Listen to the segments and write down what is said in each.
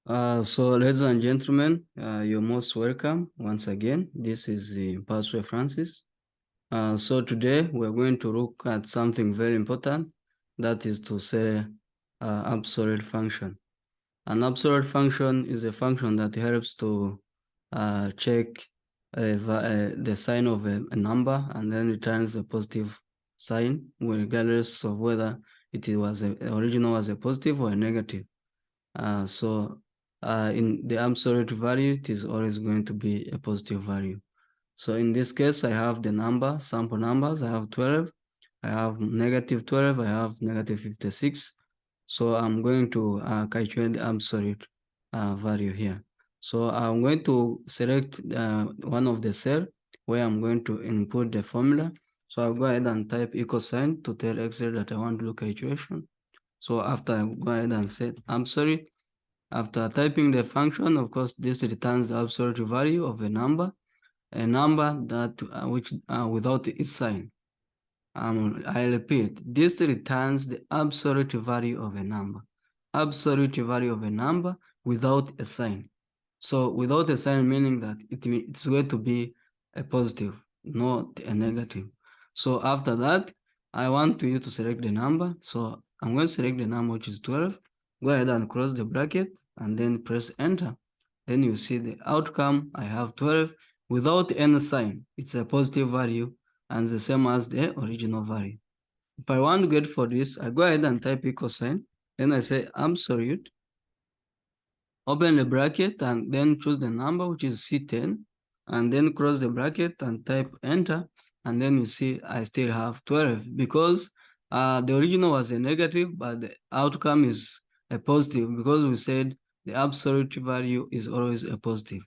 So ladies and gentlemen, you're most welcome once again. This is the Pastor Francis. So today we're going to look at something very important, that is to say absolute function. An absolute function is a function that helps to check the sign of a number and then returns a positive sign, regardless of whether the original was a positive or a negative. In the absolute value, it is always going to be a positive value. So in this case, I have the sample numbers. I have 12, I have negative 12, I have negative 56. So I'm going to calculate the absolute value here. So I'm going to select one of the cell where I'm going to input the formula. So I'll go ahead and type equal sign to tell Excel that I want to do calculation. So after I go ahead and set absolute, after typing the function, of course, this returns the absolute value of a number that which without its sign. I repeat, this returns the absolute value of a number. Absolute value of a number without a sign. So without a sign meaning that it's going to be a positive, not a negative. So after that, I want you to select the number. So I'm going to select the number, which is 12. Go ahead and close the bracket and then press enter. Then you see the outcome. I have 12 without any sign. It's a positive value and the same as the original value. If I want to get for this, I go ahead and type equal sign. Then I say absolute. Open the bracket and then choose the number, which is C10, and then close the bracket and type enter. And then you see I still have 12 because the original was a negative, but the outcome is a positive because we said the absolute value is always a positive.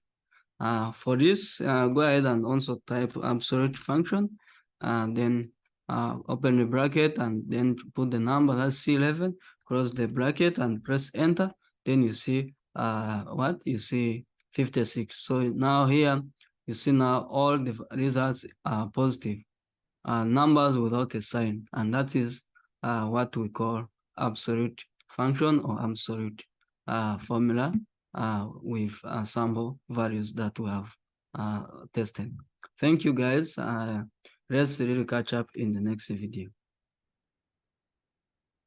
For this, go ahead and also type absolute function, and then open the bracket and then put the number, that's C11, close the bracket and press enter. Then you see you see 56. So now here, you see now all the results are positive, numbers without a sign, and that is what we call absolute function or absolute formula with sample values that we have tested. Thank you guys. Let's really catch up in the next video.